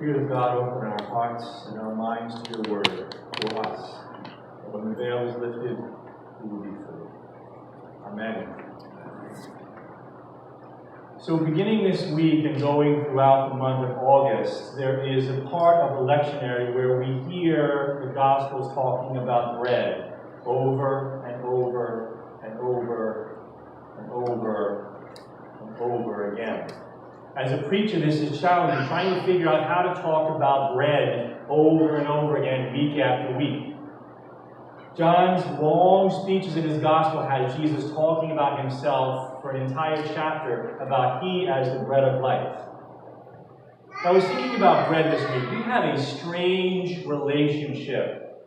Spirit of God, open our hearts and our minds to your word for us. And when the veil is lifted, we will be free. Amen. So beginning this week and going throughout the month of August, there is a part of the lectionary where we hear the Gospels talking about bread over and over and over and over and over again. As a preacher, this is challenging, trying to figure out how to talk about bread over and over again, week after week. John's long speeches in his gospel has Jesus talking about himself for an entire chapter about he as the bread of life. I was thinking about bread this week. We have a strange relationship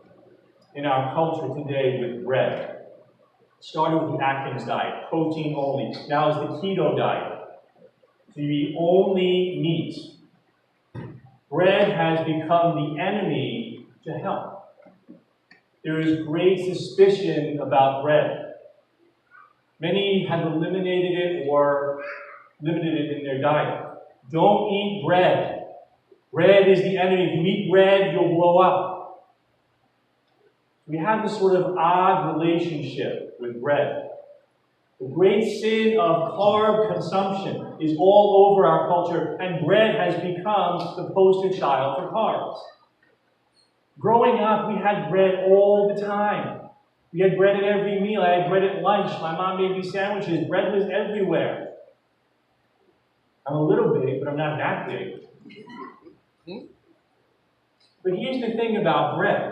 in our culture today with bread. It started with the Atkins diet, protein only. Now is the keto diet. So you eat only meat. Bread has become the enemy to health. There is great suspicion about bread. Many have eliminated it or limited it in their diet. Don't eat bread. Bread is the enemy. If you eat bread, you'll blow up. We have this sort of odd relationship with bread. The great sin of carb consumption is all over our culture, and bread has become the poster child for carbs. Growing up, we had bread all the time. We had bread at every meal. I had bread at lunch. My mom made me sandwiches. Bread was everywhere. I'm a little big, but I'm not that big. But here's the thing about bread.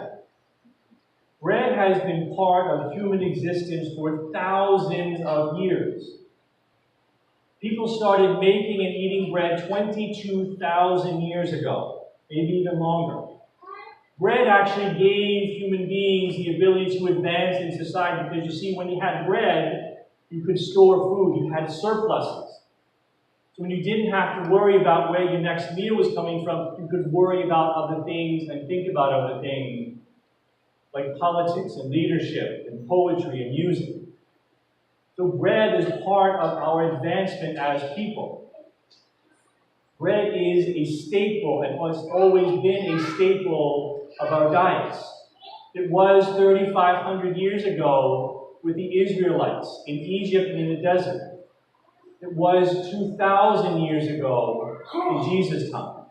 Bread has been part of human existence for thousands of years. People started making and eating bread 22,000 years ago, maybe even longer. Bread actually gave human beings the ability to advance in society because you see, when you had bread, you could store food. You had surpluses. So when you didn't have to worry about where your next meal was coming from, you could worry about other things and think about other things, like politics and leadership and poetry and music. So bread is part of our advancement as people. Bread is a staple and has always been a staple of our diets. It was 3,500 years ago with the Israelites in Egypt and in the desert. It was 2,000 years ago in Jesus' time.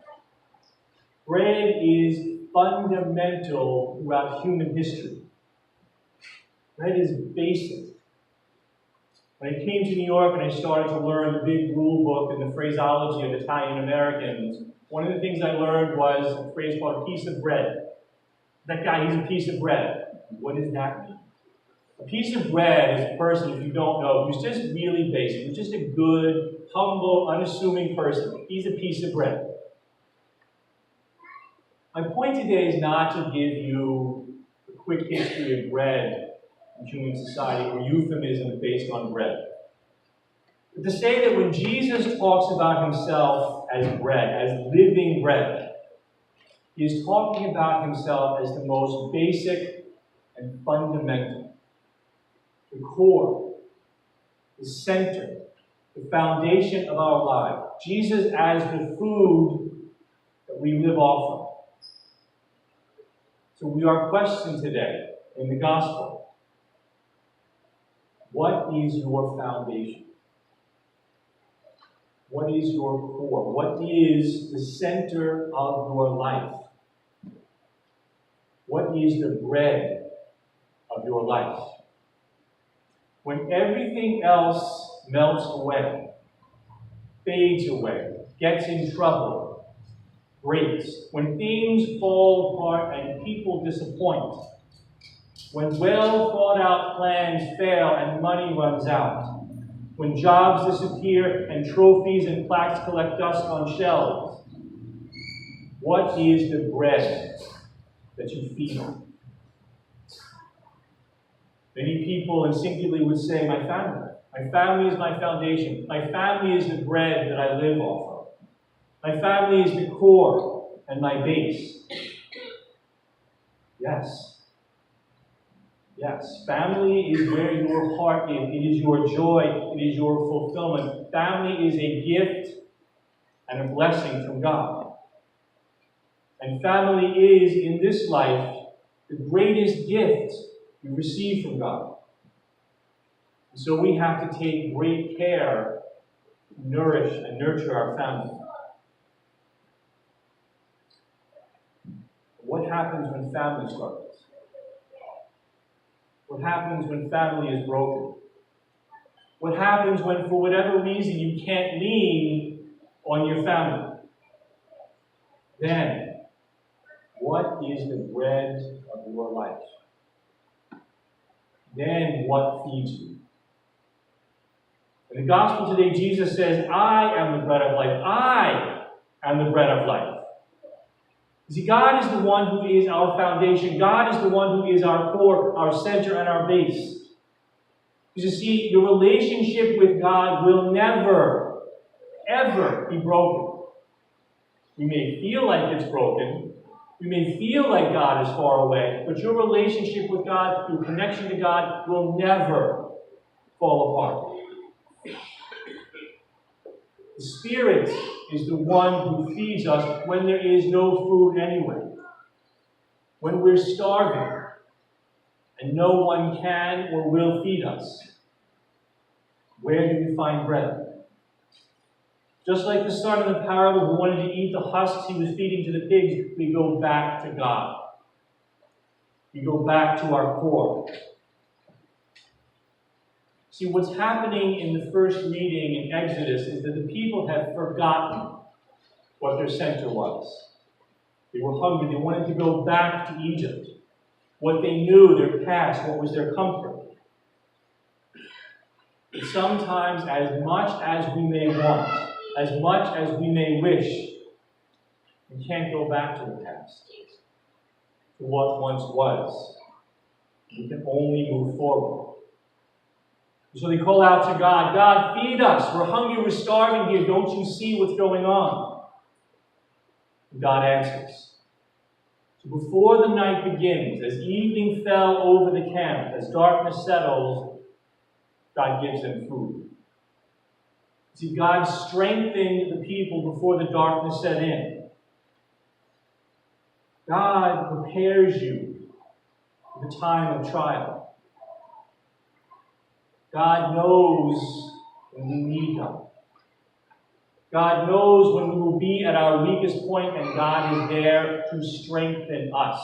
Bread is fundamental throughout human history. Bread is basic. When I came to New York and I started to learn the big rule book and the phraseology of Italian Americans, one of the things I learned was a phrase called a piece of bread. That guy, he's a piece of bread. What does that mean? A piece of bread is a person, if you don't know, who's just really basic, who's just a good, humble, unassuming person. He's a piece of bread. My point today is not to give you a quick history of bread in human society or euphemisms based on bread. But to say that when Jesus talks about himself as bread, as living bread, he is talking about himself as the most basic and fundamental, the core, the center, the foundation of our life. Jesus as the food that we live off of. So we are questioned today in the gospel. What is your foundation? What is your core? What is the center of your life? What is the bread of your life? When everything else melts away, fades away, gets in trouble, breaks, when things fall apart and people disappoint, when well-thought-out plans fail and money runs out, when jobs disappear and trophies and plaques collect dust on shelves, what is the bread that you feed on? Many people instinctively would say, my family. My family is my foundation. My family is the bread that I live off of. My family is the core and my base. Yes. Yes, family is where your heart is. It is your joy. It is your fulfillment. Family is a gift and a blessing from God. And family is, in this life, the greatest gift we receive from God. And so we have to take great care to nourish and nurture our family. What happens when family struggles? What happens when family is broken? What happens when, for whatever reason, you can't lean on your family? Then, what is the bread of your life? Then, what feeds you? In the gospel today, Jesus says, I am the bread of life. I am the bread of life. You see, God is the one who is our foundation. God is the one who is our core, our center, and our base. You see, your relationship with God will never, ever be broken. You may feel like it's broken. You may feel like God is far away, but your relationship with God, your connection to God, will never fall apart. The Spirit is the one who feeds us when there is no food anyway. When we're starving and no one can or will feed us, where do we find bread? Just like the son of the parable who wanted to eat the husks he was feeding to the pigs, we go back to God. We go back to our core. See, what's happening in the first reading in Exodus is that the people have forgotten what their center was. They were hungry. They wanted to go back to Egypt. What they knew, their past, what was their comfort. But sometimes, as much as we may want, as much as we may wish, we can't go back to the past, to what once was. We can only move forward. So they call out to God, God, feed us. We're hungry, we're starving here. Don't you see what's going on? And God answers. So before the night begins, as evening fell over the camp, as darkness settles, God gives them food. See, God strengthened the people before the darkness set in. God prepares you for the time of trial. God knows when we need God. God knows when we will be at our weakest point, and God is there to strengthen us.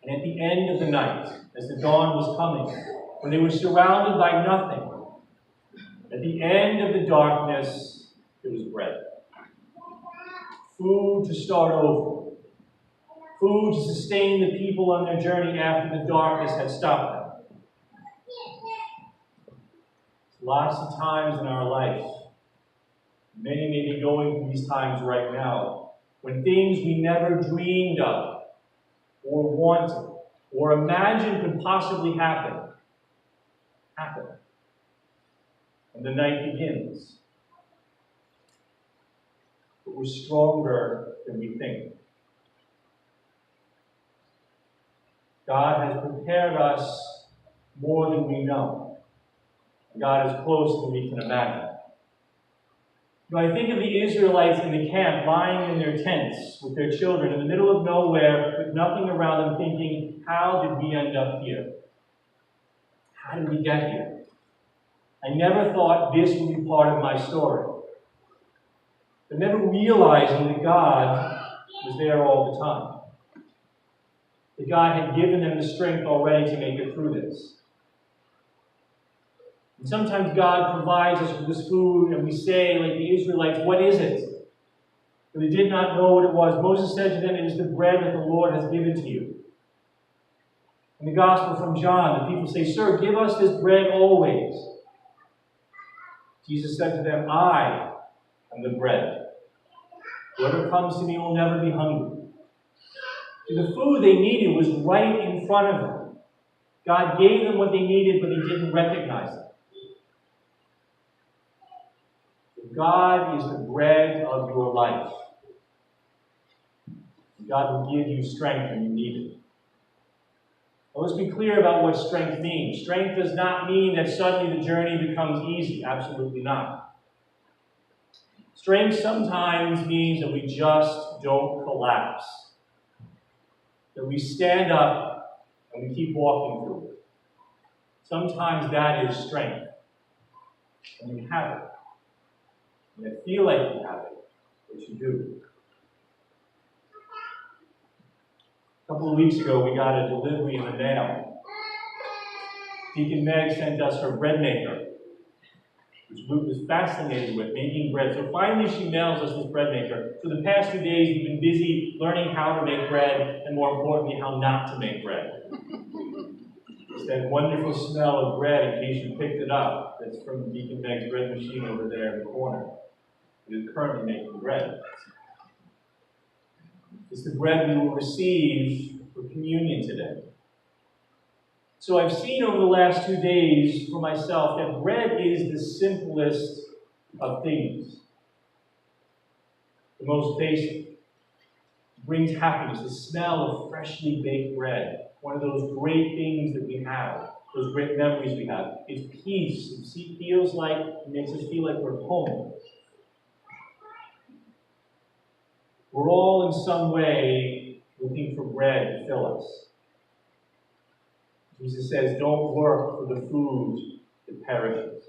And at the end of the night, as the dawn was coming, when they were surrounded by nothing, at the end of the darkness, there was bread. Food to start over. Food to sustain the people on their journey after the darkness had stopped them. Lots of times in our life, many may be going through these times right now, when things we never dreamed of, or wanted, or imagined could possibly happen. And the night begins. But we're stronger than we think. God has prepared us more than we know. God is closer than we can imagine. I think of the Israelites in the camp lying in their tents with their children in the middle of nowhere with nothing around them, thinking, how did we end up here? How did we get here? I never thought this would be part of my story. But never realizing that God was there all the time. That God had given them the strength already to make it through this. And sometimes God provides us with this food, and we say, like the Israelites, what is it? But they did not know what it was. Moses said to them, it is the bread that the Lord has given to you. In the Gospel from John, the people say, Sir, give us this bread always. Jesus said to them, I am the bread. Whoever comes to me will never be hungry. See, the food they needed was right in front of them. God gave them what they needed, but they didn't recognize it. God is the bread of your life. God will give you strength when you need it. Now, let's be clear about what strength means. Strength does not mean that suddenly the journey becomes easy. Absolutely not. Strength sometimes means that we just don't collapse, that we stand up and we keep walking through it. Sometimes that is strength. And you have it. And I feel like you have it, but you do. A couple of weeks ago, we got a delivery in the mail. Deacon Meg sent us her bread maker, which Luke was fascinated with, making bread. So finally she mails us this bread maker. For the past 2 days, we've been busy learning how to make bread, and more importantly, how not to make bread. It's that wonderful smell of bread, in case you picked it up, that's from Deacon Meg's bread machine over there in the corner. It is currently making bread. It's the bread we will receive for communion today. So I've seen over the last 2 days for myself that bread is the simplest of things. The most basic. It brings happiness, the smell of freshly baked bread. One of those great things that we have, those great memories we have. It's peace. It feels like, it makes us feel like we're home. We're all in some way looking for bread to fill us. Jesus says, don't work for the food that perishes.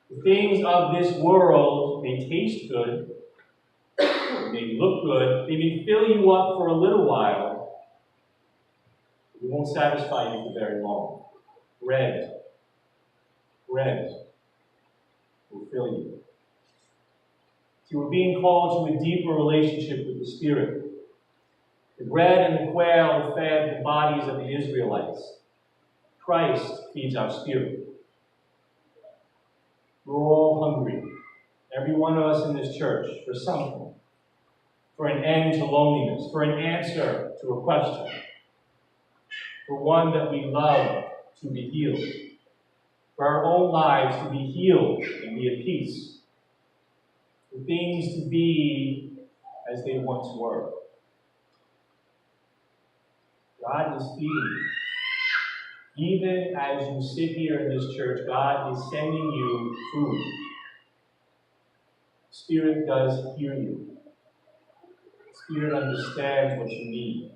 The things of this world may taste good, they may look good, they may fill you up for a little while, but they won't satisfy you for very long. Bread will fill you. See, we're being called to a deeper relationship with the Spirit. The bread and the quail fed the bodies of the Israelites. Christ feeds our spirit. We're all hungry, every one of us in this church, for something. For an end to loneliness, for an answer to a question, for one that we love to be healed, for our own lives to be healed and be at peace, for things to be as they once were. God is feeding you. Even as you sit here in this church, God is sending you food. Spirit does hear you. Spirit understands what you need.